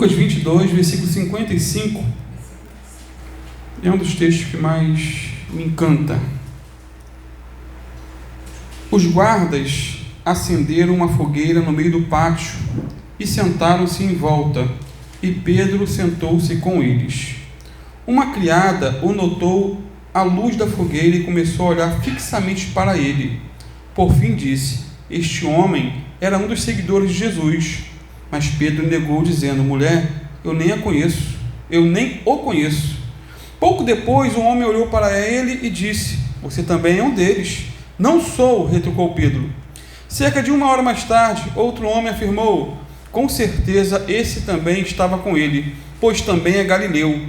Lucas 22, versículo 55, é um dos textos que mais me encanta. Os guardas acenderam uma fogueira no meio do pátio e sentaram-se em volta, e Pedro sentou-se com eles. Uma criada o notou à luz da fogueira e começou a olhar fixamente para ele. Por fim disse: este homem era um dos seguidores de Jesus. Mas Pedro negou, dizendo: mulher, eu nem o conheço. Pouco depois, um homem olhou para ele e disse: você também é um deles. Não sou, retrucou Pedro. Cerca de 1 hora mais tarde, outro homem afirmou: com certeza esse também estava com ele, pois também é galileu.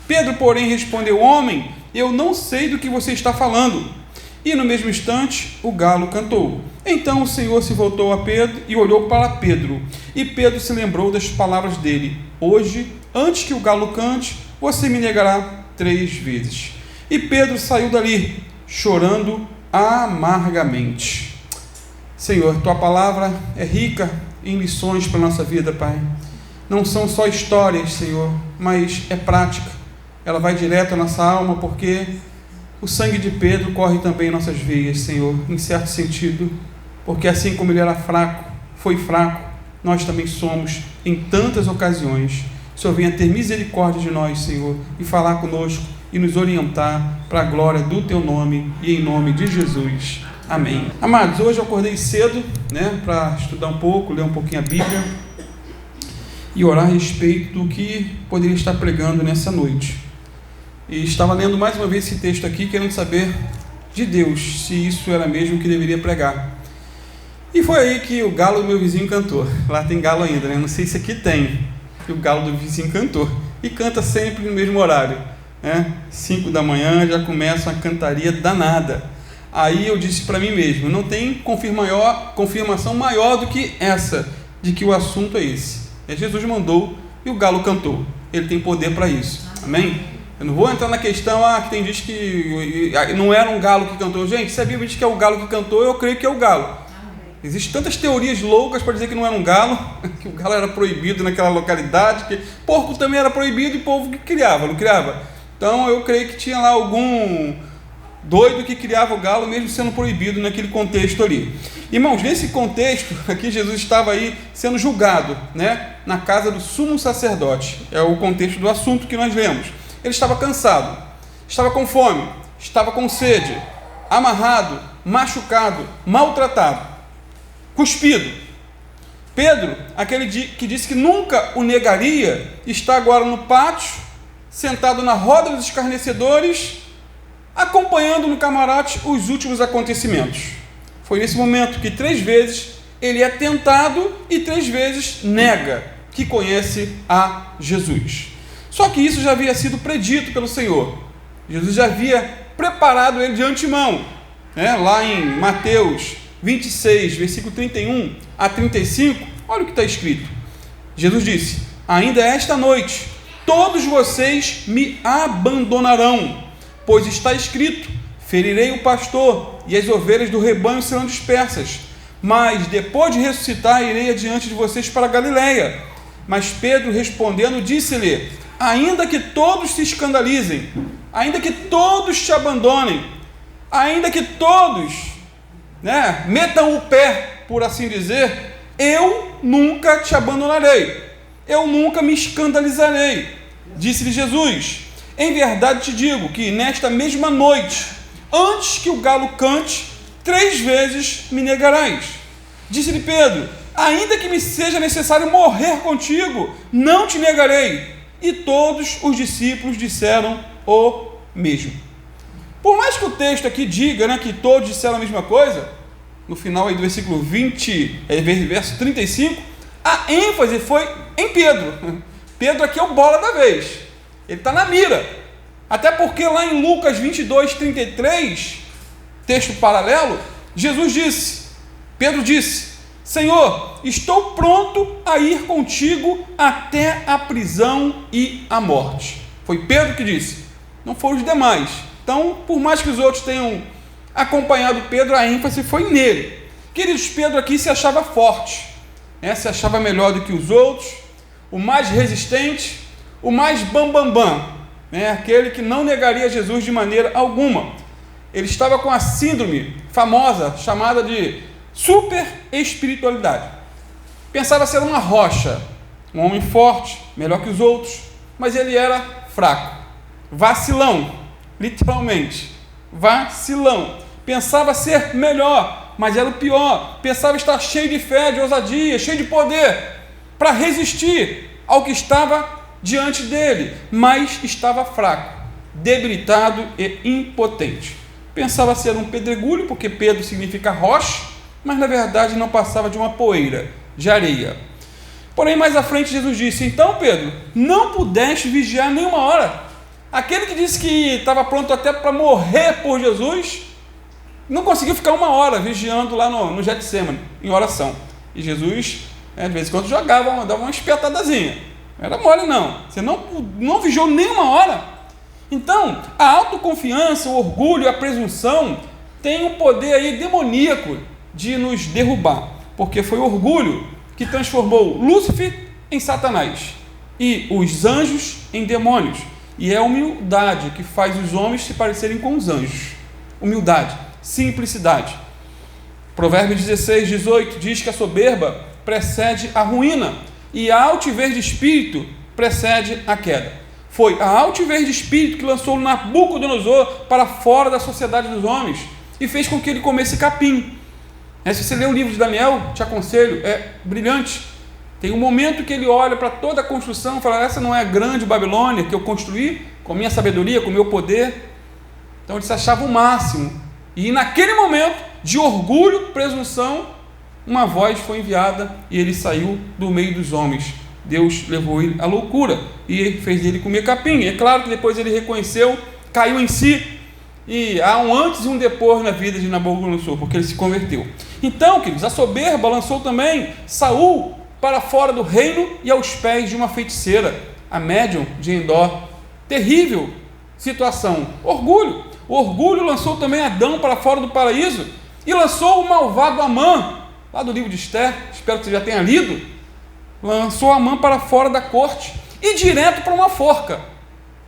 Pedro, porém, respondeu: homem, eu não sei do que você está falando. E no mesmo instante, o galo cantou. Então o Senhor se voltou a Pedro e olhou para Pedro. E Pedro se lembrou das palavras dele: hoje, antes que o galo cante, você me negará 3 vezes. E Pedro saiu dali, chorando amargamente. Senhor, tua palavra é rica em lições para a nossa vida, Pai. Não são só histórias, Senhor, mas é prática. Ela vai direto à nossa alma, porque o sangue de Pedro corre também em nossas veias, Senhor, em certo sentido, porque assim como ele era fraco, foi fraco, nós também somos em tantas ocasiões. O Senhor venha ter misericórdia de nós, Senhor, e falar conosco e nos orientar para a glória do Teu nome e em nome de Jesus. Amém. Amados, hoje eu acordei cedo, para estudar um pouco, ler um pouquinho a Bíblia e orar a respeito do que poderia estar pregando nessa noite. E estava lendo mais uma vez esse texto aqui, querendo saber de Deus, se isso era mesmo o que deveria pregar. E foi aí que o galo do meu vizinho cantou. Lá tem galo ainda, Não sei se aqui tem. E o galo do vizinho cantou. E canta sempre no mesmo horário. 5 da manhã já começa uma cantaria danada. Aí eu disse para mim mesmo: não tem confirmação maior do que essa, de que o assunto é esse. Jesus mandou e o galo cantou. Ele tem poder para isso. Amém? Eu não vou entrar na questão, que tem gente que não era um galo que cantou. Gente, se a Bíblia diz que é o galo que cantou, eu creio que é o galo. Existem tantas teorias loucas para dizer que não era um galo, que o galo era proibido naquela localidade, que porco também era proibido e o povo que criava, não criava. Então eu creio que tinha lá algum doido que criava o galo, mesmo sendo proibido naquele contexto ali. Irmãos, nesse contexto, aqui Jesus estava aí sendo julgado, na casa do sumo sacerdote. É o contexto do assunto que nós lemos. Ele estava cansado, estava com fome, estava com sede, amarrado, machucado, maltratado, cuspido. Pedro, aquele que disse que nunca o negaria, está agora no pátio, sentado na roda dos escarnecedores, acompanhando no camarote os últimos acontecimentos. Foi nesse momento que 3 vezes ele é tentado e 3 vezes nega que conhece a Jesus. Só que isso já havia sido predito pelo Senhor. Jesus já havia preparado ele de antemão. Lá em Mateus 26, versículo 31 a 35, olha o que está escrito. Jesus disse: ainda esta noite todos vocês me abandonarão, pois está escrito: ferirei o pastor e as ovelhas do rebanho serão dispersas. Mas depois de ressuscitar, irei adiante de vocês para a Galileia. Mas Pedro, respondendo, disse-lhe: ainda que todos se escandalizem, ainda que todos te abandonem, ainda que todos metam o pé, por assim dizer, eu nunca te abandonarei, eu nunca me escandalizarei. Disse-lhe Jesus: em verdade te digo que nesta mesma noite, antes que o galo cante, 3 vezes me negarás. Disse-lhe Pedro: ainda que me seja necessário morrer contigo, não te negarei. E todos os discípulos disseram o mesmo. Por mais que o texto aqui diga que todos disseram a mesma coisa, no final aí do versículo 20, verso 35, a ênfase foi em Pedro. Pedro aqui é o bola da vez, ele está na mira. Até porque lá em Lucas 22, 33, texto paralelo, Pedro disse: Senhor, estou pronto a ir contigo até a prisão e a morte. Foi Pedro que disse, não foram os demais. Então, por mais que os outros tenham acompanhado Pedro, a ênfase foi nele. Queridos, Pedro aqui se achava forte, se achava melhor do que os outros, o mais resistente, o mais bambambam, né? Aquele que não negaria Jesus de maneira alguma. Ele estava com a síndrome famosa, chamada de super espiritualidade. Pensava ser uma rocha, um homem forte, melhor que os outros, mas ele era fraco, vacilão, literalmente, vacilão. Pensava ser melhor, mas era o pior. Pensava estar cheio de fé, de ousadia, cheio de poder, para resistir ao que estava diante dele, mas estava fraco, debilitado e impotente. Pensava ser um pedregulho, porque Pedro significa rocha, mas na verdade não passava de uma poeira, de areia. Porém, mais à frente, Jesus disse: então, Pedro, não pudeste vigiar nenhuma hora. Aquele que disse que estava pronto até para morrer por Jesus, não conseguiu ficar uma hora vigiando lá no Getsemane, em oração. E Jesus, de vez em quando, dava uma espetadazinha. Não era mole, não. Você não vigiou nenhuma hora. Então, a autoconfiança, o orgulho, a presunção tem um poder aí demoníaco de nos derrubar, porque foi o orgulho que transformou Lúcifer em Satanás e os anjos em demônios, e é a humildade que faz os homens se parecerem com os anjos. Humildade, simplicidade. Provérbios 16, 18 diz que a soberba precede a ruína e a altivez de espírito precede a queda. Foi a altivez de espírito que lançou Nabucodonosor para fora da sociedade dos homens e fez com que ele comesse capim. Se você ler o livro de Daniel, te aconselho, é brilhante. Tem um momento que ele olha para toda a construção e fala: essa não é a grande Babilônia que eu construí com a minha sabedoria, com o meu poder? Então ele se achava o máximo. E naquele momento de orgulho, presunção, uma voz foi enviada e ele saiu do meio dos homens. Deus levou ele à loucura e fez ele comer capim. É claro que depois ele reconheceu, caiu em si, e há um antes e um depois na vida de Nabucodonosor, porque ele se converteu. Então, queridos, a soberba lançou também Saul para fora do reino e aos pés de uma feiticeira, a médium de Endor. Terrível situação. Orgulho. O orgulho lançou também Adão para fora do paraíso e lançou o malvado Amã, lá do livro de Esther, espero que você já tenha lido. Lançou Amã para fora da corte e direto para uma forca.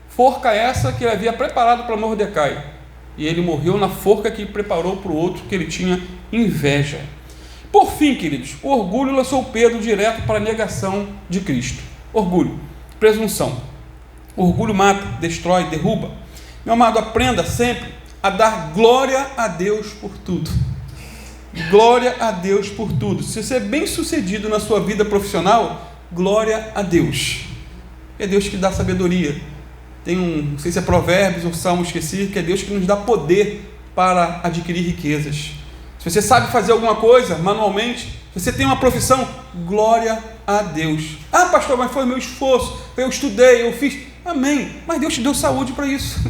Forca essa que ele havia preparado para Mordecai. E ele morreu na forca que ele preparou para o outro, que ele tinha inveja. Por fim, queridos, o orgulho lançou Pedro direto para a negação de Cristo. Orgulho, presunção. O orgulho mata, destrói, derruba. Meu amado, aprenda sempre a dar glória a Deus por tudo. Glória a Deus por tudo. Se você é bem sucedido na sua vida profissional, glória a Deus. É Deus que dá sabedoria. Tem não sei se é Provérbios ou Salmo, esqueci, que é Deus que nos dá poder para adquirir riquezas. Se você sabe fazer alguma coisa manualmente, se você tem uma profissão, glória a Deus. Ah, pastor, mas foi meu esforço, eu estudei, eu fiz. Amém, mas Deus te deu saúde para isso.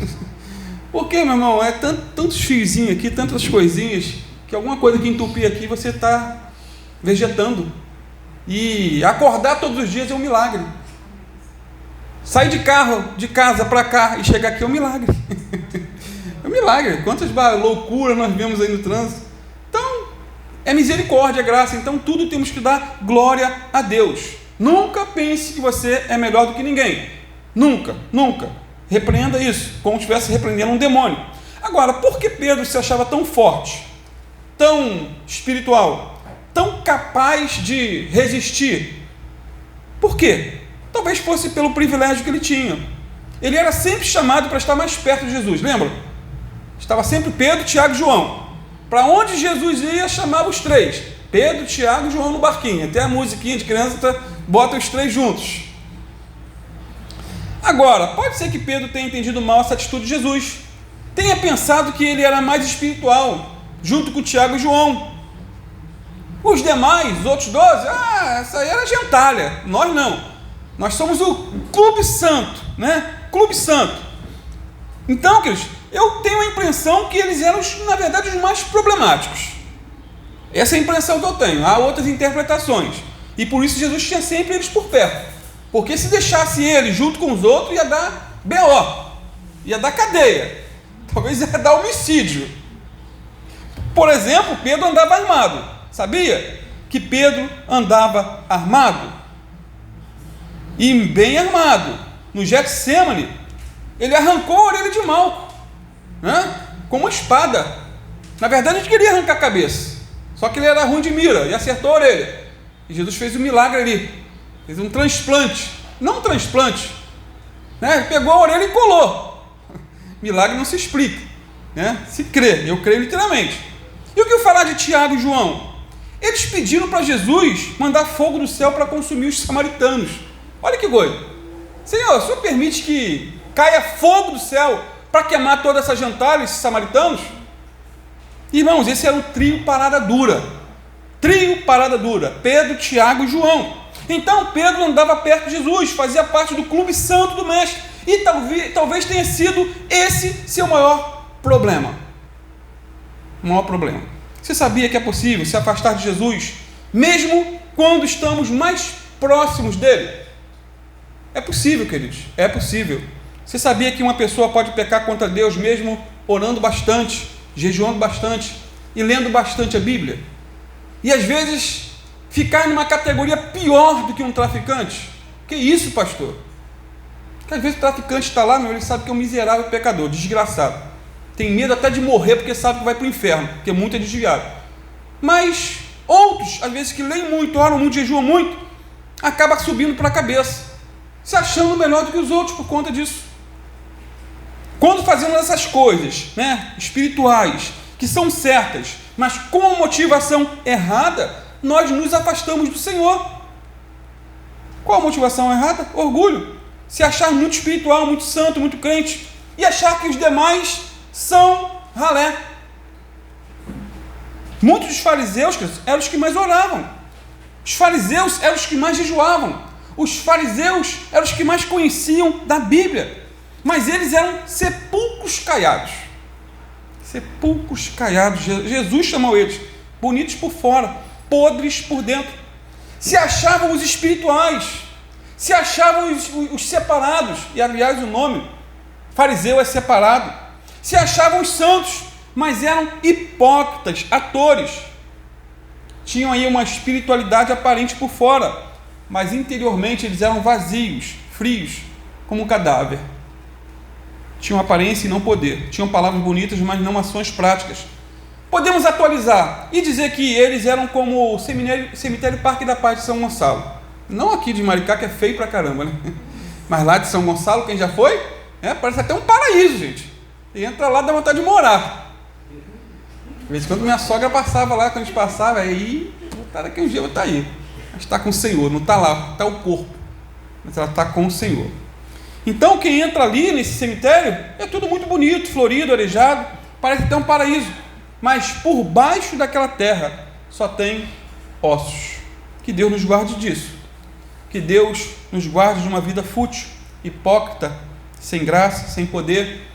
Por quê, meu irmão? É tantos fiozinhos aqui, tantas coisinhas, que alguma coisa que entupir aqui, você está vegetando. E acordar todos os dias é um milagre. Sair de casa para cá e chegar aqui é um milagre. É um milagre. Quantas loucuras nós vemos aí no trânsito. Então, é misericórdia, é graça. Então, tudo temos que dar glória a Deus. Nunca pense que você é melhor do que ninguém. Nunca, nunca. Repreenda isso, como se estivesse repreendendo um demônio. Agora, por que Pedro se achava tão forte, tão espiritual, tão capaz de resistir? Por quê? Talvez fosse pelo privilégio que ele tinha. Ele era sempre chamado para estar mais perto de Jesus, lembra? Estava sempre Pedro, Tiago e João. Para onde Jesus ia, chamava os três. Pedro, Tiago e João no barquinho. Até a musiquinha de criança bota os três juntos. Agora, pode ser que Pedro tenha entendido mal essa atitude de Jesus. Tenha pensado que ele era mais espiritual, junto com Tiago e João. Os demais, os outros 12, essa aí era gentalha. Nós não. Nós somos o Clube Santo, né? Clube Santo. Então, queridos, eu tenho a impressão que eles eram, na verdade, os mais problemáticos. Essa é a impressão que eu tenho. Há outras interpretações. E por isso Jesus tinha sempre eles por perto. Porque se deixasse eles junto com os outros, ia dar B.O., ia dar cadeia. Talvez ia dar homicídio. Por exemplo, Pedro andava armado. Sabia que Pedro andava armado? e bem armado. No Getsêmani, ele arrancou a orelha de Malco, né? Com uma espada. Na verdade, ele queria arrancar a cabeça, só que ele era ruim de mira e acertou a orelha. E Jesus fez um milagre ali, fez um transplante, não um transplante, né? Ele pegou a orelha e colou. Milagre não se explica, né? Se crê, eu creio literalmente. E o que eu falar de Tiago e João? Eles pediram para Jesus mandar fogo do céu para consumir os samaritanos. Olha que coisa. Senhor, o Senhor permite que caia fogo do céu para queimar toda essa gentalha, esses samaritanos? Irmãos, esse era o trio parada dura. Trio parada dura. Pedro, Tiago e João. Então Pedro andava perto de Jesus, fazia parte do clube santo do mestre. E talvez tenha sido esse seu maior problema. O maior problema. Você sabia que é possível se afastar de Jesus, mesmo quando estamos mais próximos dele? É possível, queridos, é possível. Você sabia que uma pessoa pode pecar contra Deus mesmo orando bastante, jejuando bastante e lendo bastante a Bíblia? E às vezes ficar numa categoria pior do que um traficante? Que isso, pastor? Porque às vezes o traficante está lá, ele sabe que é um miserável pecador, desgraçado. Tem medo até de morrer porque sabe que vai para o inferno, porque muito é desviado. Mas outros, às vezes que leem muito, oram muito, jejuam muito, acaba subindo para a cabeça, se achando melhor do que os outros por conta disso. Quando fazemos essas coisas, né, espirituais, que são certas, mas com a motivação errada, nós nos afastamos do Senhor. Qual a motivação errada? Orgulho. Se achar muito espiritual, muito santo, muito crente, e achar que os demais são ralé. Muitos dos fariseus eram os que mais oravam. Os fariseus eram os que mais jejuavam. Os fariseus eram os que mais conheciam da Bíblia. Mas eles eram sepulcros caiados. Sepulcros caiados. Jesus chamou eles bonitos por fora, podres por dentro. Se achavam os espirituais, se achavam os separados. E aliás o nome fariseu é separado. Se achavam os santos, mas eram hipócritas, atores. Tinham aí uma espiritualidade aparente por fora, mas interiormente eles eram vazios, frios, como um cadáver. Tinham aparência e não poder. Tinham palavras bonitas, mas não ações práticas. Podemos atualizar e dizer que eles eram como o cemitério Parque da Paz de São Gonçalo. Não aqui de Maricá, que é feio pra caramba, né? Mas lá de São Gonçalo, quem já foi? Parece até um paraíso, gente. E entra lá, dá vontade de morar. De vez em quando minha sogra passava lá, quando a gente passava, aí, daqui um dia eu vou estar aí. Mas está com o Senhor, não está lá, está o corpo. Mas ela está com o Senhor. Então, quem entra ali nesse cemitério, é tudo muito bonito, florido, arejado, parece até um paraíso. Mas por baixo daquela terra só tem ossos. Que Deus nos guarde disso. Que Deus nos guarde de uma vida fútil, hipócrita, sem graça, sem poder,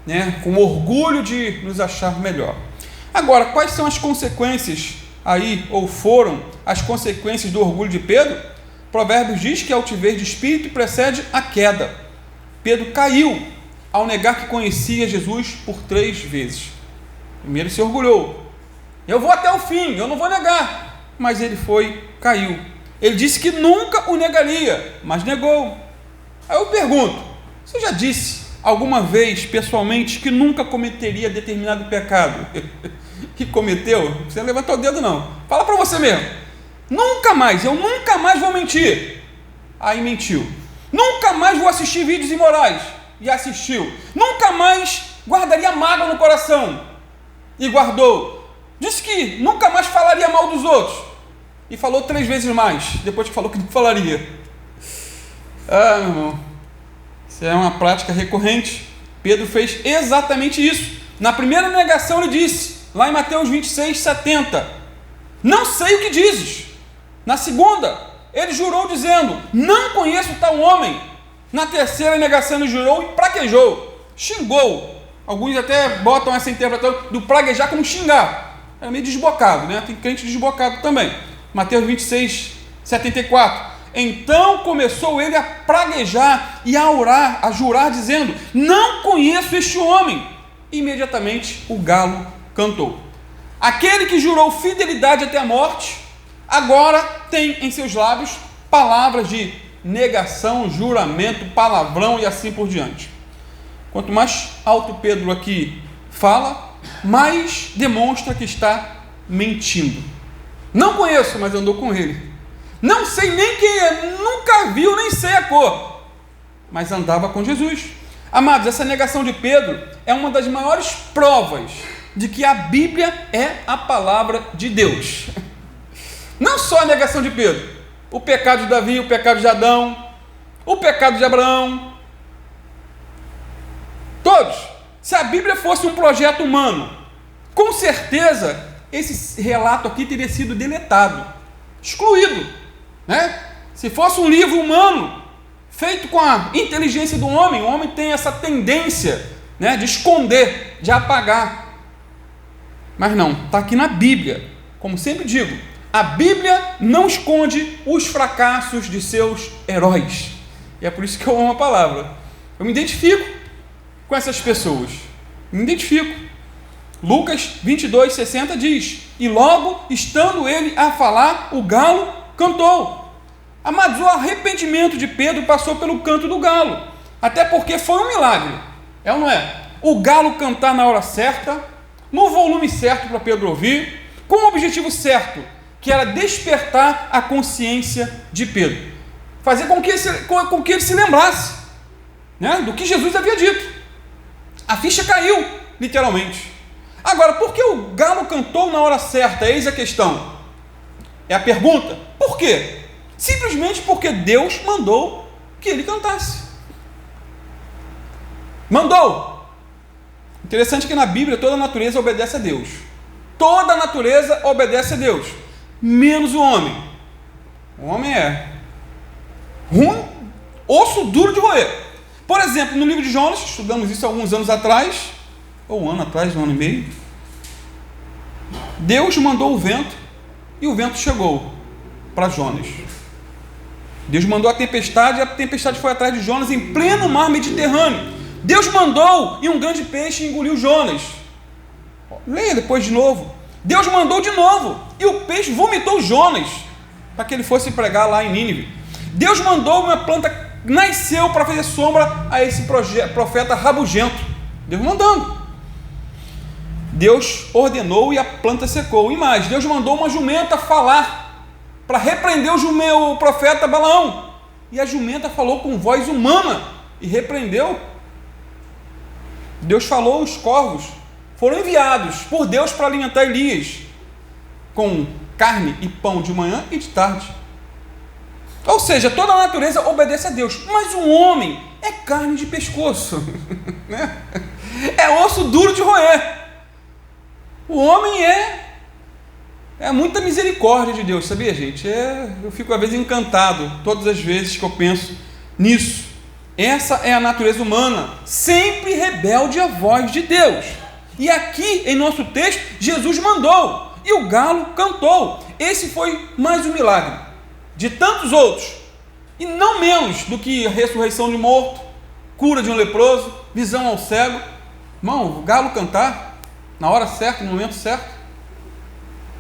né, com orgulho de nos achar melhor. Agora, quais são as consequências aí, ou foram as consequências do orgulho de Pedro? Provérbios diz que a altivez de espírito precede a queda. Pedro caiu ao negar que conhecia Jesus por 3 vezes. Primeiro se orgulhou. Eu vou até o fim, eu não vou negar. Mas ele caiu. Ele disse que nunca o negaria, mas negou. Aí eu pergunto, você já disse alguma vez pessoalmente que nunca cometeria determinado pecado? Que cometeu? Não precisa levantar o dedo não. Fala para você mesmo. Nunca mais, eu nunca mais vou mentir. Aí mentiu. Nunca mais vou assistir vídeos imorais. E assistiu. Nunca mais guardaria mágoa no coração. E guardou. Disse que nunca mais falaria mal dos outros. E falou 3 vezes mais, depois que falou que não falaria. Meu irmão, isso é uma prática recorrente. Pedro fez exatamente isso. Na primeira negação ele disse, lá em Mateus 26, 70, não sei o que dizes. Na segunda, ele jurou dizendo, não conheço tal homem. Na terceira negação ele jurou e praguejou, xingou. Alguns até botam essa interpretação do praguejar como xingar. É meio desbocado, né? Tem crente desbocado também. Mateus 26, 74. Então começou ele a praguejar e a orar, a jurar, dizendo, não conheço este homem. Imediatamente o galo cantou. Aquele que jurou fidelidade até a morte, agora tem em seus lábios palavras de negação, juramento, palavrão e assim por diante. Quanto mais alto Pedro aqui fala, mais demonstra que está mentindo. Não conheço, mas andou com ele. Não sei nem quem é, nunca viu, nem sei a cor, mas andava com Jesus. Amados, essa negação de Pedro é uma das maiores provas de que a Bíblia é a palavra de Deus. Não só a negação de Pedro, o pecado de Davi, o pecado de Adão, o pecado de Abraão, todos. Se a Bíblia fosse um projeto humano, com certeza esse relato aqui teria sido deletado, excluído, né? Se fosse um livro humano, feito com a inteligência do homem, o homem tem essa tendência, né, de esconder, de apagar. Mas não, está aqui na Bíblia. Como sempre digo, a Bíblia não esconde os fracassos de seus heróis. E é por isso que eu amo a palavra. Eu me identifico com essas pessoas. Me identifico. Lucas 22:60 diz: e logo, estando ele a falar, o galo cantou. Amados, o arrependimento de Pedro passou pelo canto do galo, até porque foi um milagre, é ou não é? O galo cantar na hora certa, no volume certo para Pedro ouvir, com o objetivo certo, que era despertar a consciência de Pedro, fazer com que ele se lembrasse, né, do que Jesus havia dito. A ficha caiu, literalmente. Agora, por que o galo cantou na hora certa? Eis a questão. É a pergunta. Por quê? Simplesmente porque Deus mandou que ele cantasse. Mandou. Interessante que na Bíblia toda a natureza obedece a Deus. Toda a natureza obedece a Deus, menos o homem. O homem é ruim, osso duro de roer. Por exemplo, no livro de Jonas, estudamos isso alguns anos atrás, ou um ano atrás, um ano e meio. Deus mandou o vento e o vento chegou para Jonas. Deus mandou a tempestade foi atrás de Jonas em pleno mar Mediterrâneo. Deus mandou e um grande peixe engoliu Jonas. Leia depois de novo. Deus mandou de novo e o peixe vomitou Jonas para que ele fosse pregar lá em Nínive. Deus mandou, uma planta nasceu para fazer sombra a esse profeta rabugento. Deus mandando. Deus ordenou e a planta secou. E mais, Deus mandou uma jumenta falar para repreender o profeta Balaão. E a jumenta falou com voz humana e repreendeu. Deus falou, os corvos foram enviados por Deus para alimentar Elias com carne e pão de manhã e de tarde. Ou seja, toda a natureza obedece a Deus, mas o homem é carne de pescoço, né? É osso duro de roer. O homem é muita misericórdia de Deus, sabia, gente? Eu fico às vezes encantado todas as vezes que eu penso nisso. Essa é a natureza humana, sempre rebelde à voz de Deus. E aqui em nosso texto, Jesus mandou e o galo cantou. Esse foi mais um milagre de tantos outros, e não menos do que a ressurreição de morto, cura de um leproso, visão ao cego. Irmão, o galo cantar na hora certa, no momento certo.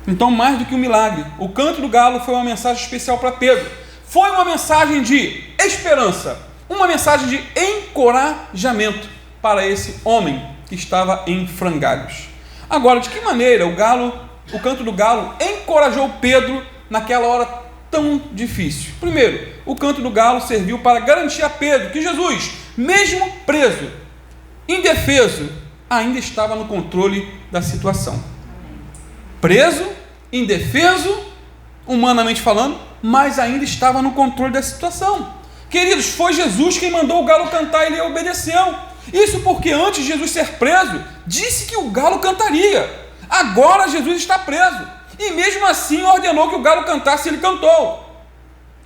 Então, mais do que um milagre, o canto do galo foi uma mensagem especial para Pedro. Foi uma mensagem de esperança, uma mensagem de encorajamento para esse homem que estava em frangalhos. Agora, de que maneira o canto do galo encorajou Pedro naquela hora tão difícil? Primeiro, o canto do galo serviu para garantir a Pedro que Jesus, mesmo preso, indefeso, ainda estava no controle da situação. Preso, indefeso, humanamente falando, mas ainda estava no controle da situação. Queridos, foi Jesus quem mandou o galo cantar e ele obedeceu. Isso porque antes de Jesus ser preso, disse que o galo cantaria. Agora Jesus está preso e mesmo assim ordenou que o galo cantasse e ele cantou.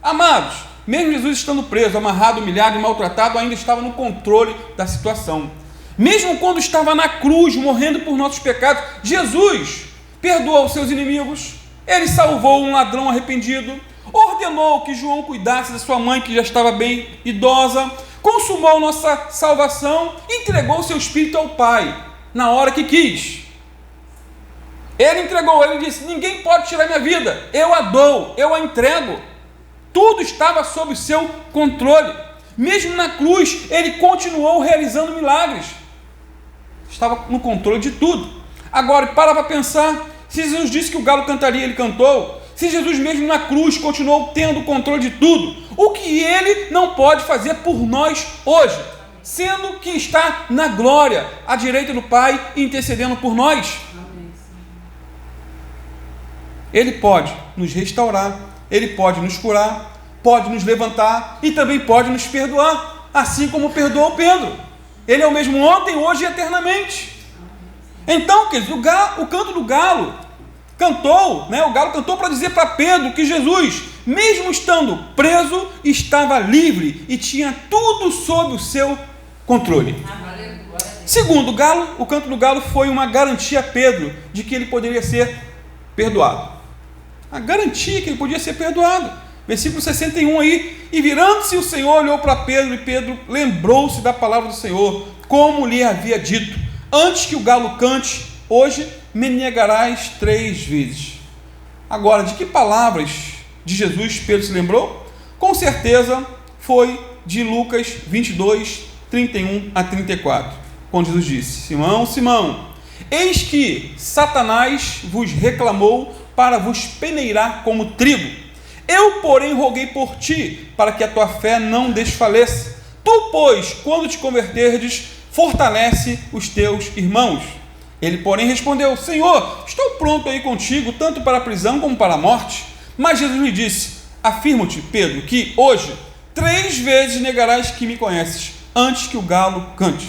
Amados, mesmo Jesus estando preso, amarrado, humilhado e maltratado, ainda estava no controle da situação. Mesmo quando estava na cruz, morrendo por nossos pecados, Jesus perdoou os seus inimigos, ele salvou um ladrão arrependido, ordenou que João cuidasse da sua mãe que já estava bem idosa, consumou nossa salvação, entregou seu espírito ao Pai na hora que quis. Ele entregou, ele disse: ninguém pode tirar minha vida, eu a dou, eu a entrego. tudo estava sob o seu controle. Mesmo na cruz, ele continuou realizando milagres. Estava no controle de tudo. Agora, para pensar, se Jesus disse que o galo cantaria, ele cantou. Se Jesus mesmo na cruz continuou tendo o controle de tudo, o que ele não pode fazer por nós hoje, sendo que está na glória, à direita do Pai, intercedendo por nós? Ele pode nos restaurar, ele pode nos curar, pode nos levantar e também pode nos perdoar, assim como perdoou Pedro. Ele é o mesmo ontem, hoje e eternamente. Então, queridos, o canto do galo cantou, o galo cantou para dizer para Pedro que Jesus, mesmo estando preso, estava livre e tinha tudo sob o seu controle. Segundo, o canto do galo foi uma garantia a Pedro de que ele poderia ser perdoado. A garantia que ele podia ser perdoado. Versículo 61 aí: e virando-se o Senhor olhou para Pedro, e Pedro lembrou-se da palavra do Senhor, como lhe havia dito: antes que o galo cante, hoje me negarás 3 vezes. Agora, de que palavras de Jesus Pedro se lembrou? Com certeza foi de Lucas 22, 31 a 34, quando Jesus disse: Simão, Simão, eis que Satanás vos reclamou para vos peneirar como trigo. Eu, porém, roguei por ti, para que a tua fé não desfaleça. Tu, pois, quando te converterdes, fortalece os teus irmãos. Ele, porém, respondeu: Senhor, estou pronto a ir contigo, tanto para a prisão como para a morte. Mas Jesus lhe disse: afirmo-te, Pedro, que hoje 3 vezes negarás que me conheces, antes que o galo cante.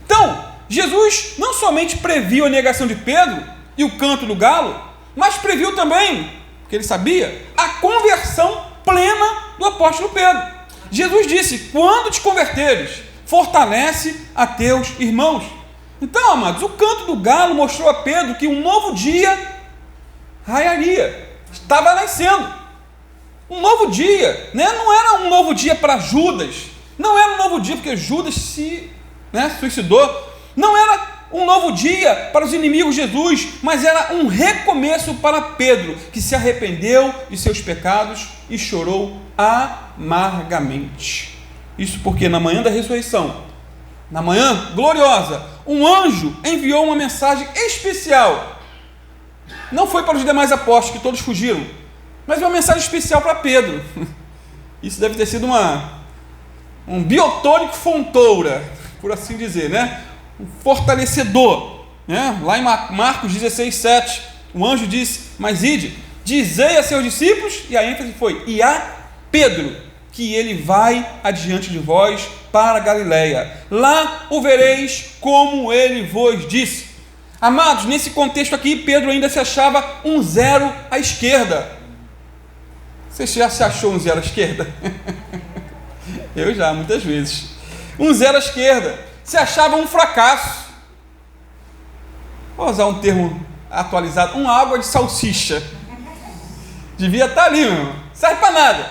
Então, Jesus não somente previu a negação de Pedro e o canto do galo, mas previu também, porque ele sabia, a conversão plena do apóstolo Pedro. Jesus disse: quando te converteres, fortalece a teus irmãos. Então, amados, o canto do galo mostrou a Pedro que um novo dia raiaria, estava nascendo. Um novo dia, não era um novo dia para Judas, não era um novo dia porque Judas se suicidou, não era um novo dia para os inimigos de Jesus, mas era um recomeço para Pedro, que se arrependeu de seus pecados e chorou amargamente. Isso porque na manhã da ressurreição, na manhã gloriosa, um anjo enviou uma mensagem especial. Não foi para os demais apóstolos, que todos fugiram, mas uma mensagem especial para Pedro. Isso deve ter sido um biotônico fontoura, por assim dizer, um fortalecedor, Lá em Marcos 16, 7, o anjo disse: mas ide, dizei a seus discípulos, e a ênfase foi, e a Pedro, que ele vai adiante de vós para a Galileia, lá o vereis como ele vos disse. Amados, nesse contexto aqui, Pedro ainda se achava um 0 à esquerda. Você já se achou um 0 à esquerda? Eu já, muitas vezes. Um 0 à esquerda. Se achava um fracasso. Vou usar um termo atualizado, uma água de salsicha. Devia estar ali, meu irmão. Serve para nada.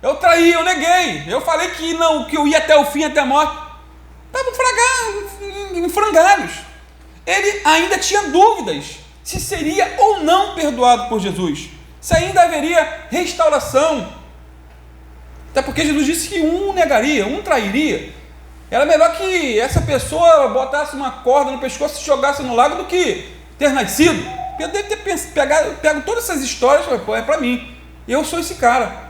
Eu traí, eu neguei. Eu falei que não, que eu ia até o fim, até a morte. Estava em frangalhos. Ele ainda tinha dúvidas se seria ou não perdoado por Jesus, se ainda haveria restauração. Até porque Jesus disse que um negaria, um trairia. Era melhor que essa pessoa botasse uma corda no pescoço e jogasse no lago do que ter nascido. Eu devo ter pego todas essas histórias e falei: é para mim, eu sou esse cara.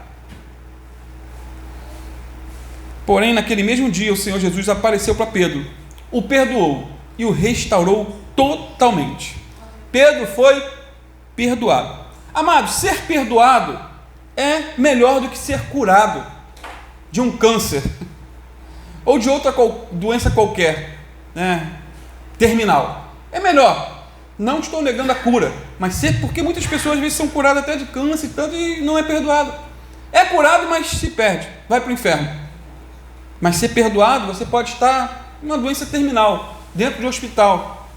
Porém, naquele mesmo dia, o Senhor Jesus apareceu para Pedro, o perdoou e o restaurou totalmente. Pedro foi perdoado. Amados, ser perdoado é melhor do que ser curado de um câncer ou de outra doença qualquer, terminal. É melhor. Não estou negando a cura, mas porque muitas pessoas às vezes são curadas até de câncer e tanto, e não é perdoado. É curado, mas se perde, vai para o inferno. Mas ser perdoado, você pode estar em uma doença terminal, dentro de um hospital,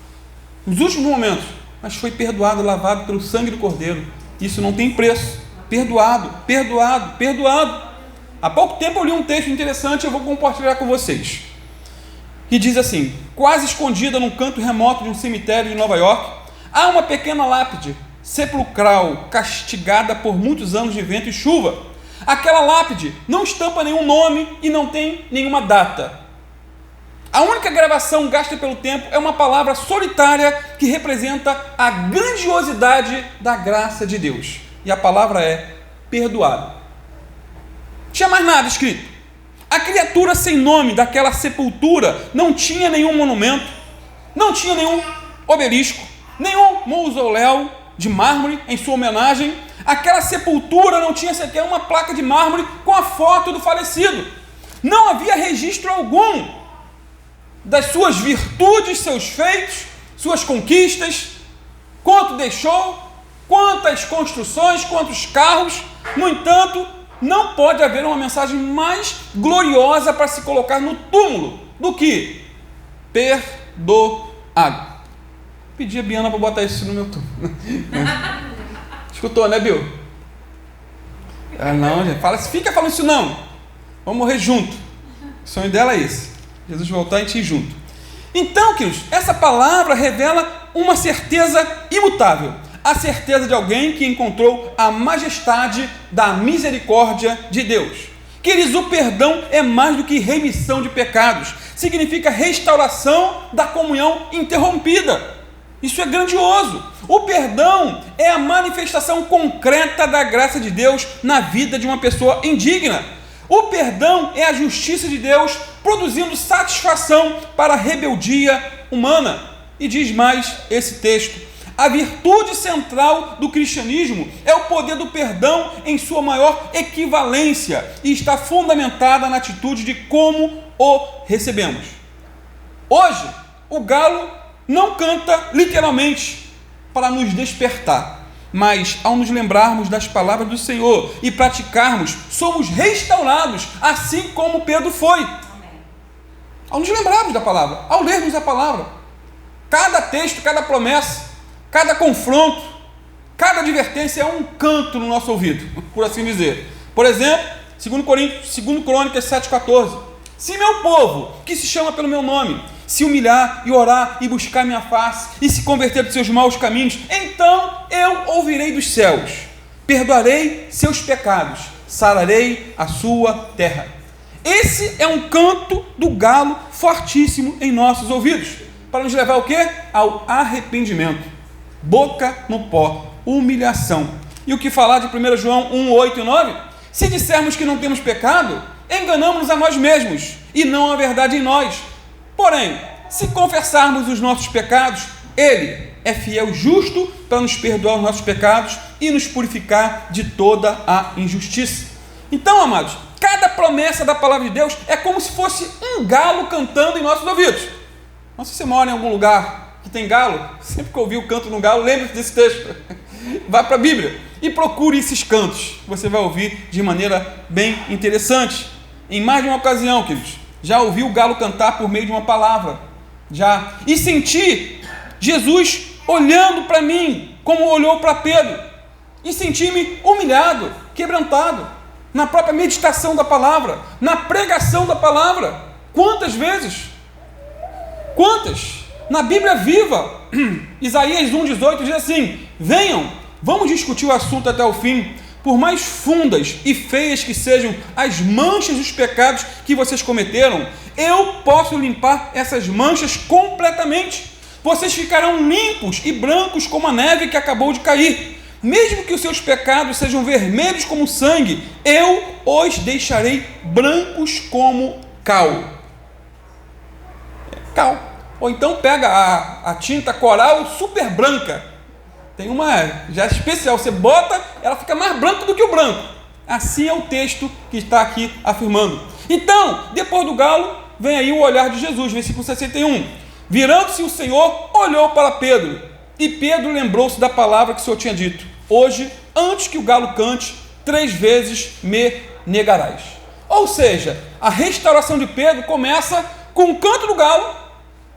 nos últimos momentos, mas foi perdoado, lavado pelo sangue do Cordeiro. Isso não tem preço. Perdoado, perdoado, perdoado. Há pouco tempo eu li um texto interessante, eu vou compartilhar com vocês, que diz assim: quase escondida num canto remoto de um cemitério de Nova York, há uma pequena lápide sepulcral, castigada por muitos anos de vento e chuva. Aquela lápide não estampa nenhum nome e não tem nenhuma data. A única gravação gasta pelo tempo é uma palavra solitária que representa a grandiosidade da graça de Deus. E a palavra é perdoado. Não tinha mais nada escrito. A criatura sem nome daquela sepultura não tinha nenhum monumento, não tinha nenhum obelisco, nenhum mausoléu de mármore em sua homenagem. Aquela sepultura não tinha sequer uma placa de mármore com a foto do falecido. Não havia registro algum das suas virtudes, seus feitos, suas conquistas, quanto deixou, quantas construções, quantos carros. No entanto, não pode haver uma mensagem mais gloriosa para se colocar no túmulo do que perdoado. Pedi a Biana para botar isso no meu túmulo. Escutou, né, Bill? Ah, não, gente. Fica falando isso não. Vamos morrer junto. O sonho dela é esse. Jesus voltar e a gente ir junto. Então, queridos, essa palavra revela uma certeza imutável. A certeza de alguém que encontrou a majestade da misericórdia de Deus. Queridos, o perdão é mais do que remissão de pecados. Significa restauração da comunhão interrompida. Isso é grandioso. O perdão é a manifestação concreta da graça de Deus na vida de uma pessoa indigna. O perdão é a justiça de Deus produzindo satisfação para a rebeldia humana. E diz mais esse texto: a virtude central do cristianismo é o poder do perdão em sua maior equivalência e está fundamentada na atitude de como o recebemos. Hoje, o galo não canta literalmente para nos despertar, mas ao nos lembrarmos das palavras do Senhor e praticarmos, somos restaurados, assim como Pedro foi. Ao nos lembrarmos da palavra, ao lermos a palavra, cada texto, cada promessa, cada confronto, cada advertência é um canto no nosso ouvido, por assim dizer. Por exemplo, 2 Crônicas 7,14: se meu povo, que se chama pelo meu nome, se humilhar e orar e buscar minha face e se converter dos seus maus caminhos, então eu ouvirei dos céus, perdoarei seus pecados, sararei a sua terra. Esse é um canto do galo fortíssimo em nossos ouvidos, para nos levar ao quê? Ao arrependimento. Boca no pó, humilhação. E o que falar de 1 João 1, 8 e 9? Se dissermos que não temos pecado, enganamos-nos a nós mesmos e não a verdade em nós. Porém, se confessarmos os nossos pecados, Ele é fiel e justo para nos perdoar os nossos pecados e nos purificar de toda a injustiça. Então, amados, cada promessa da palavra de Deus é como se fosse um galo cantando em nossos ouvidos. Não sei se você mora em algum lugar que tem galo, sempre que ouvir o canto no galo, lembre-se desse texto. Vá para a Bíblia e procure esses cantos. Você vai ouvir de maneira bem interessante. Em mais de uma ocasião, queridos, já ouvi o galo cantar por meio de uma palavra. Já. E senti Jesus olhando para mim, como olhou para Pedro. E senti-me humilhado, quebrantado, na própria meditação da palavra, na pregação da palavra. Quantas vezes? Quantas? Na Bíblia viva, Isaías 1,18 diz assim: venham, vamos discutir o assunto até o fim. Por mais fundas e feias que sejam as manchas dos pecados que vocês cometeram, eu posso limpar essas manchas completamente. Vocês ficarão limpos e brancos como a neve que acabou de cair. Mesmo que os seus pecados sejam vermelhos como sangue, eu os deixarei brancos como cal. Cal. Ou então pega a tinta coral super branca. Tem uma já especial, você bota, ela fica mais branca do que o branco. Assim é o texto que está aqui afirmando. Então, depois do galo, vem aí o olhar de Jesus, versículo 61. Virando-se o Senhor, olhou para Pedro, e Pedro lembrou-se da palavra que o Senhor tinha dito: hoje, antes que o galo cante, 3 vezes me negarás. Ou seja, a restauração de Pedro começa com o canto do galo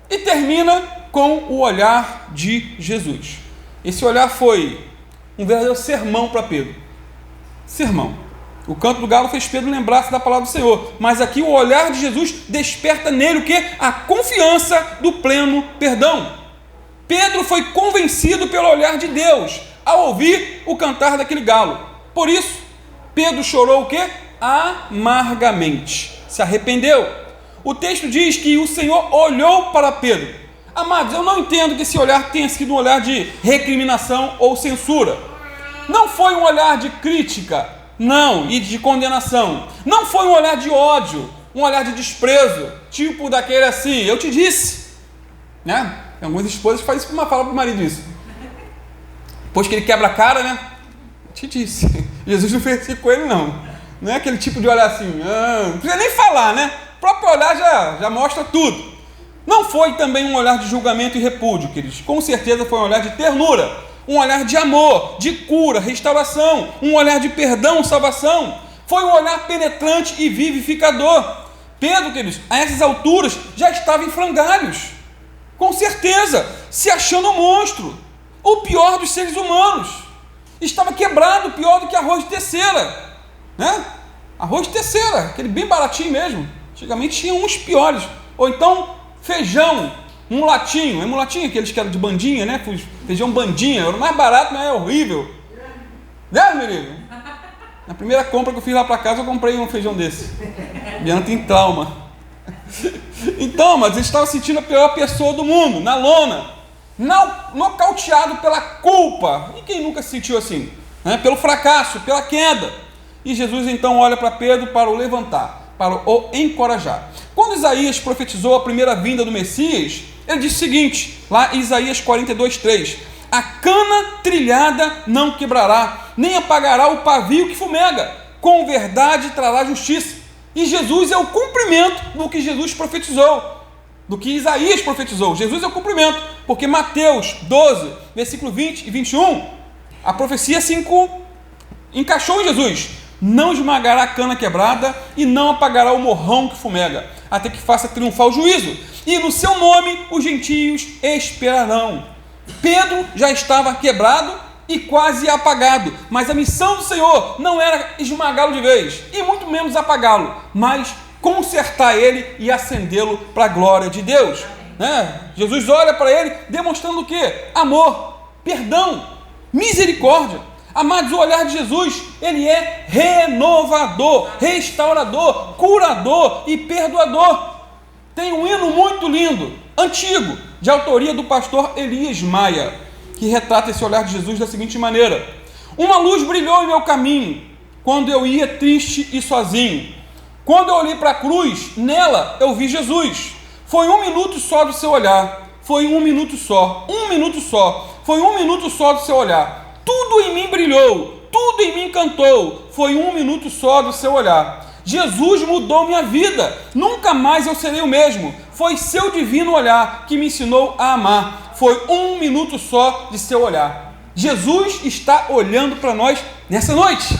e termina com o olhar de Jesus. Esse olhar foi um verdadeiro sermão para Pedro. Sermão. O canto do galo fez Pedro lembrar-se da palavra do Senhor. Mas aqui o olhar de Jesus desperta nele o quê? A confiança do pleno perdão. Pedro foi convencido pelo olhar de Deus ao ouvir o cantar daquele galo. Por isso, Pedro chorou o quê? Amargamente. Se arrependeu. O texto diz que o Senhor olhou para Pedro. Amados, eu não entendo que esse olhar tenha sido um olhar de recriminação ou censura. Não foi um olhar de crítica, não, e de condenação. Não foi um olhar de ódio, um olhar de desprezo, tipo daquele assim, eu te disse, né? Tem algumas esposas que fazem isso, fala para o marido isso. Depois que ele quebra a cara, né? Eu te disse. Jesus não fez assim com ele, não. Não é aquele tipo de olhar assim, não precisa nem falar, né? O próprio olhar já mostra tudo. Não foi também um olhar de julgamento e repúdio, queridos. Com certeza foi um olhar de ternura, um olhar de amor, de cura, restauração, um olhar de perdão, salvação. Foi um olhar penetrante e vivificador. Pedro, queridos, a essas alturas já estava em frangalhos, com certeza, se achando um monstro, o pior dos seres humanos. Estava quebrado, pior do que arroz de terceira, né? Arroz de terceira, aquele bem baratinho mesmo. Antigamente tinha uns piores. Ou então feijão, um latinho, é mulatinho aqueles que eram de bandinha, né? Feijão bandinha, era o mais barato, mas é horrível. Né, menino? Na primeira compra que eu fiz lá para casa, eu comprei um feijão desse. Minha tem trauma. Então, mas ele estava sentindo a pior pessoa do mundo, na lona, nocauteado pela culpa. E quem nunca se sentiu assim? Né? Pelo fracasso, pela queda. E Jesus então olha para Pedro para o levantar, para o encorajar. Quando Isaías profetizou a primeira vinda do Messias, ele disse o seguinte, lá em Isaías 42:3: a cana trilhada não quebrará, nem apagará o pavio que fumega, com verdade trará justiça. E Jesus é o cumprimento do que Jesus profetizou, do que Isaías profetizou. Jesus é o cumprimento, porque Mateus 12, versículo 20 e 21, a profecia 5 encaixou em Jesus: não esmagará a cana quebrada e não apagará o morrão que fumega, até que faça triunfar o juízo, e no seu nome os gentios esperarão. Pedro já estava quebrado e quase apagado, mas a missão do Senhor não era esmagá-lo de vez, e muito menos apagá-lo, mas consertar ele e acendê-lo para a glória de Deus. Né? Jesus olha para ele demonstrando o quê? Amor, perdão, misericórdia. Amados, o olhar de Jesus, ele é renovador, restaurador, curador e perdoador. Tem um hino muito lindo, antigo, de autoria do pastor Elias Maia, que retrata esse olhar de Jesus da seguinte maneira: uma luz brilhou em meu caminho, quando eu ia triste e sozinho. Quando eu olhei para a cruz, nela eu vi Jesus. Foi 1 minuto só do seu olhar, foi 1 minuto só, 1 minuto só, foi 1 minuto só do seu olhar. Tudo em mim brilhou, tudo em mim cantou, foi 1 minuto só do seu olhar. Jesus mudou minha vida, nunca mais eu serei o mesmo. Foi seu divino olhar que me ensinou a amar. Foi 1 minuto só de seu olhar. Jesus está olhando para nós nessa noite.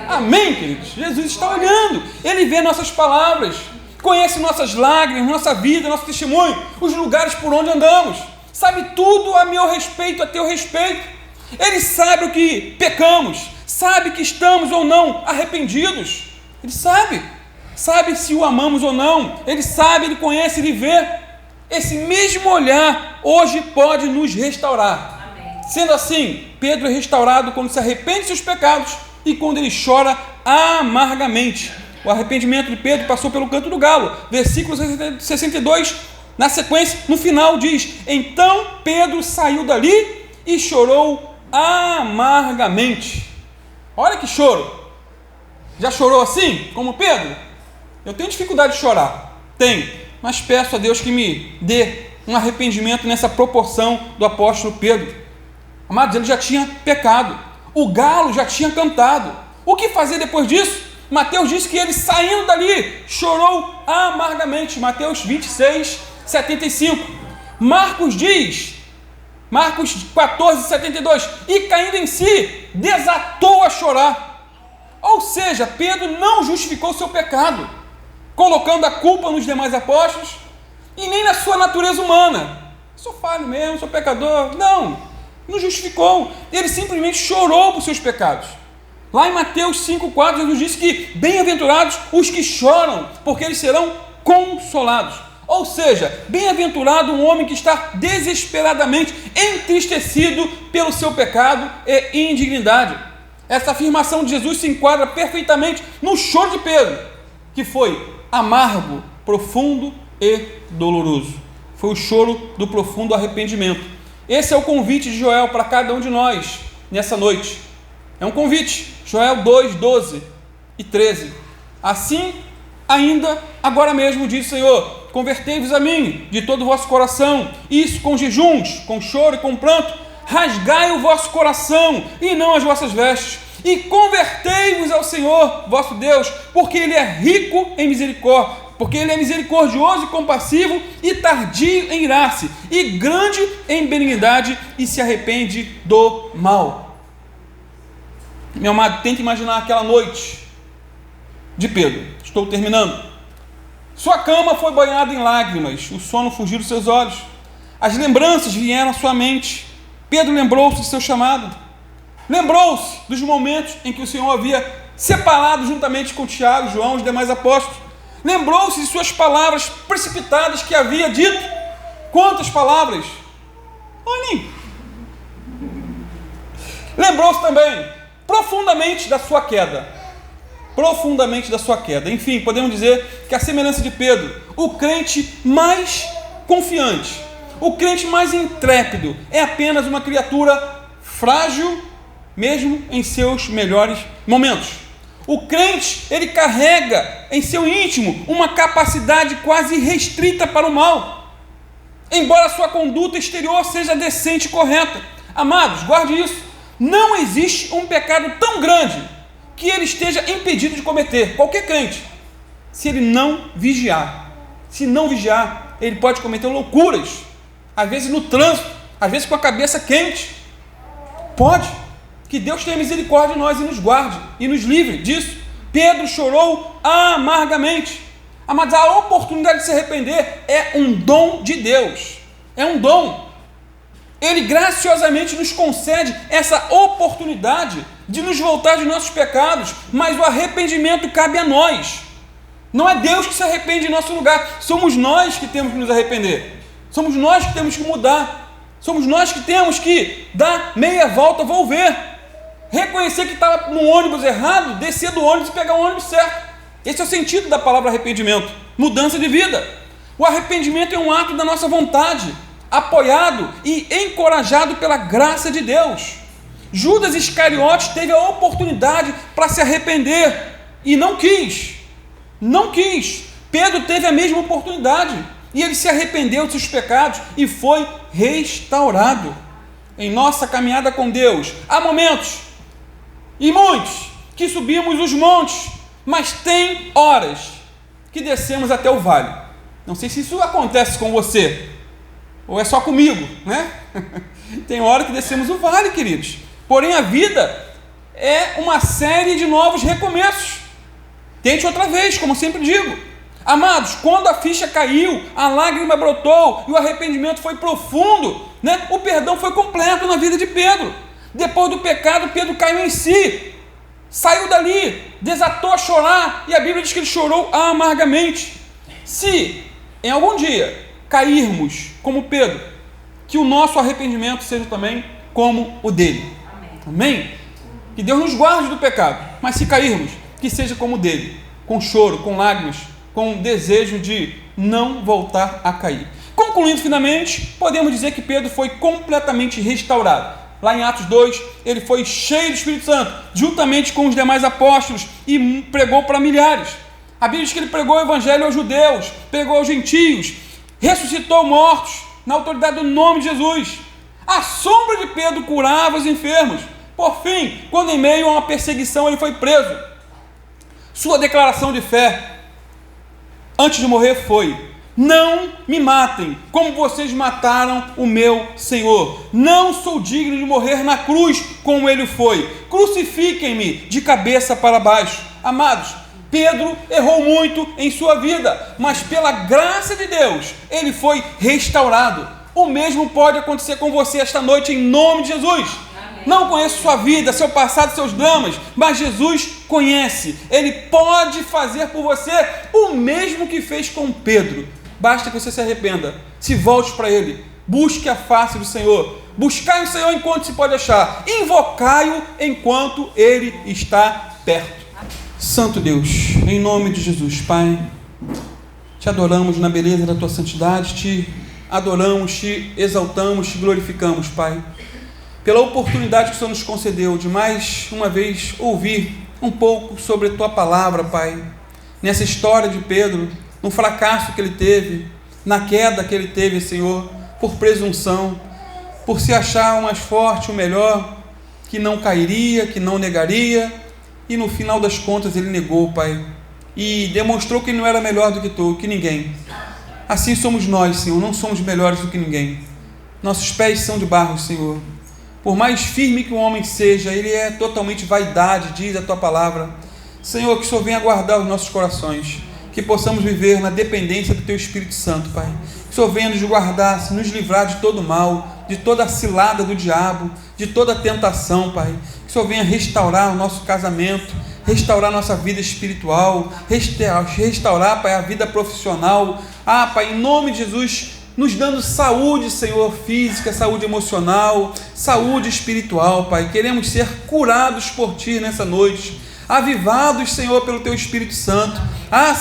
Amém, queridos? Jesus está olhando, Ele vê nossas palavras, conhece nossas lágrimas, nossa vida, nosso testemunho, os lugares por onde andamos, sabe tudo a meu respeito, a teu respeito. Ele sabe o que pecamos, sabe que estamos ou não arrependidos. Ele sabe se o amamos ou não. Ele sabe, Ele conhece, Ele vê. Esse mesmo olhar hoje pode nos restaurar. Amém. Sendo assim, Pedro é restaurado quando se arrepende de seus pecados e quando ele chora amargamente. O arrependimento de Pedro passou pelo canto do galo. Versículo 62, na sequência, no final diz: então Pedro saiu dali e chorou amargamente. Olha que choro. Já chorou assim, como Pedro? Eu tenho dificuldade de chorar, tenho, mas peço a Deus que me dê um arrependimento nessa proporção do apóstolo Pedro. Amados, ele já tinha pecado, o galo já tinha cantado. O que fazer depois disso? Mateus diz que ele, saindo dali, chorou amargamente. Mateus 26, 75. Marcos diz, Marcos 14, 72, e caindo em si, desatou a chorar. Ou seja, Pedro não justificou seu pecado, colocando a culpa nos demais apóstolos e nem na sua natureza humana. Sou falho mesmo, sou pecador. Não justificou. Ele simplesmente chorou por seus pecados. Lá em Mateus 5,4, Jesus disse que bem-aventurados os que choram, porque eles serão consolados. Ou seja, bem-aventurado um homem que está desesperadamente entristecido pelo seu pecado e indignidade. Essa afirmação de Jesus se enquadra perfeitamente no choro de Pedro, que foi amargo, profundo e doloroso. Foi o choro do profundo arrependimento. Esse é o convite de Joel para cada um de nós nessa noite. É um convite. Joel 2, 12 e 13. Assim, ainda agora mesmo, diz o Senhor, convertei-vos a mim de todo o vosso coração, isso com jejuns, com choro e com pranto, rasgai o vosso coração e não as vossas vestes, e convertei-vos ao Senhor vosso Deus, porque Ele é rico em misericórdia, porque Ele é misericordioso e compassivo e tardio em irar-se, e grande em benignidade, e se arrepende do mal. Meu amado, tenta imaginar aquela noite de Pedro. Estou terminando. Sua cama foi banhada em lágrimas, o sono fugiu dos seus olhos, as lembranças vieram à sua mente. Pedro lembrou-se de seu chamado, lembrou-se dos momentos em que o Senhor havia separado juntamente com Tiago, João e os demais apóstolos, lembrou-se de suas palavras precipitadas que havia dito. Quantas palavras? Olhem. Lembrou-se também profundamente da sua queda. Profundamente da sua queda. Enfim, podemos dizer que a semelhança de Pedro, o crente mais confiante, o crente mais intrépido, é apenas uma criatura frágil, mesmo em seus melhores momentos. O crente, ele carrega em seu íntimo uma capacidade quase restrita para o mal, embora sua conduta exterior seja decente e correta. Amados, guarde isso. Não existe um pecado tão grande que ele esteja impedido de cometer, qualquer crente, se ele não vigiar. Se não vigiar, ele pode cometer loucuras, às vezes no trânsito, às vezes com a cabeça quente. Pode. Que Deus tenha misericórdia de nós e nos guarde e nos livre disso. Pedro chorou amargamente. Mas a oportunidade de se arrepender é um dom de Deus. É um dom. Ele graciosamente nos concede essa oportunidade de nos voltar de nossos pecados, mas o arrependimento cabe a nós. Não é Deus que se arrepende em nosso lugar. Somos nós que temos que nos arrepender. Somos nós que temos que mudar. Somos nós que temos que dar meia volta, volver. Reconhecer que estava no ônibus errado, descer do ônibus e pegar o ônibus certo. Esse é o sentido da palavra arrependimento. Mudança de vida. O arrependimento é um ato da nossa vontade, apoiado e encorajado pela graça de Deus. Judas Iscariotes teve a oportunidade para se arrepender e não quis. Não quis. Pedro teve a mesma oportunidade e ele se arrependeu de seus pecados e foi restaurado. Em nossa caminhada com Deus, há momentos e muitos que subimos os montes, mas tem horas que descemos até o vale. Não sei se isso acontece com você ou é só comigo, né? Tem hora que descemos o vale, queridos. Porém, a vida é uma série de novos recomeços. Tente outra vez, como sempre digo. Amados, quando a ficha caiu, a lágrima brotou e o arrependimento foi profundo, né? O perdão foi completo na vida de Pedro. Depois do pecado, Pedro caiu em si, saiu dali, desatou a chorar, e a Bíblia diz que ele chorou amargamente. Se em algum dia cairmos como Pedro, que o nosso arrependimento seja também como o dele. Amém? Que Deus nos guarde do pecado, mas se cairmos, que seja como o dele, com choro, com lágrimas, com desejo de não voltar a cair. Concluindo finalmente, podemos dizer que Pedro foi completamente restaurado. Lá em Atos 2, ele foi cheio do Espírito Santo, juntamente com os demais apóstolos, e pregou para milhares. A Bíblia diz que ele pregou o evangelho aos judeus, pregou aos gentios, ressuscitou mortos, na autoridade do nome de Jesus. A sombra de Pedro curava os enfermos. Por fim, quando em meio a uma perseguição ele foi preso, sua declaração de fé antes de morrer foi: não me matem como vocês mataram o meu Senhor. Não sou digno de morrer na cruz como ele foi. Crucifiquem-me de cabeça para baixo. Amados, Pedro errou muito em sua vida, mas pela graça de Deus, ele foi restaurado. O mesmo pode acontecer com você esta noite, em nome de Jesus. Amém. Não conheço sua vida, seu passado, seus dramas, mas Jesus conhece. Ele pode fazer por você o mesmo que fez com Pedro. Basta que você se arrependa, se volte para Ele, busque a face do Senhor, Buscai o Senhor enquanto se pode achar. Invocai-o enquanto Ele está perto. Santo Deus, em nome de Jesus, Pai, te adoramos na beleza da tua santidade, te adoramos, te exaltamos, te glorificamos, Pai, pela oportunidade que o Senhor nos concedeu de mais uma vez ouvir um pouco sobre a tua palavra, Pai, nessa história de Pedro, no fracasso que ele teve, na queda que ele teve, Senhor, por presunção, por se achar o mais forte, o melhor, que não cairia, que não negaria, e no final das contas ele negou, Pai, e demonstrou que não era melhor do que ninguém. Assim somos nós, Senhor, não somos melhores do que ninguém. Nossos pés são de barro, Senhor. Por mais firme que o homem seja, ele é totalmente vaidade, diz a tua palavra. Senhor, que o Senhor venha guardar os nossos corações, que possamos viver na dependência do teu Espírito Santo, Pai. Que o Senhor venha nos guardar, nos livrar de todo mal, de toda a cilada do diabo, de toda a tentação, Pai. Que o Senhor venha restaurar o nosso casamento, restaurar nossa vida espiritual, restaurar, Pai, a vida profissional. Pai, em nome de Jesus, nos dando saúde, Senhor, física, saúde emocional, saúde espiritual, Pai. Queremos ser curados por Ti nessa noite, avivados, Senhor, pelo Teu Espírito Santo.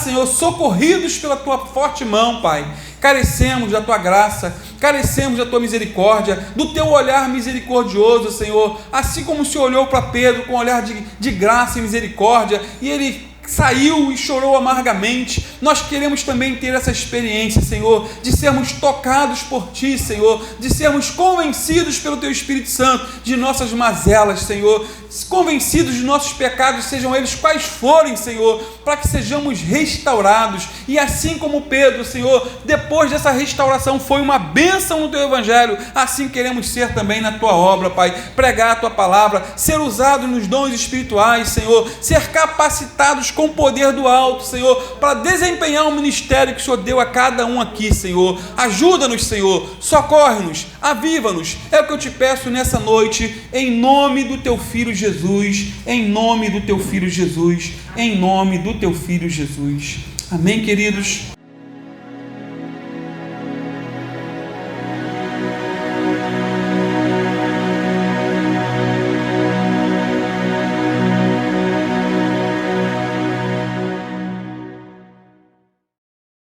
Senhor, socorridos pela Tua forte mão, Pai. Carecemos da Tua graça, carecemos da Tua misericórdia, do Teu olhar misericordioso, Senhor. Assim como o Senhor olhou para Pedro com um olhar de graça e misericórdia, e ele saiu e chorou amargamente, nós queremos também ter essa experiência, Senhor, de sermos tocados por Ti, Senhor, de sermos convencidos pelo Teu Espírito Santo de nossas mazelas, Senhor, convencidos de nossos pecados, sejam eles quais forem, Senhor, para que sejamos restaurados. E assim como Pedro, Senhor, depois dessa restauração foi uma bênção no Teu Evangelho, assim queremos ser também na Tua obra, Pai, pregar a Tua palavra, ser usados nos dons espirituais, Senhor, ser capacitados com o poder do alto, Senhor, para desempenhar o ministério que o Senhor deu a cada um aqui, Senhor. Ajuda-nos, Senhor, socorre-nos, aviva-nos, é o que eu te peço nessa noite, em nome do Teu Filho Jesus, em nome do Teu Filho Jesus, em nome do Teu Filho Jesus. Amém, queridos?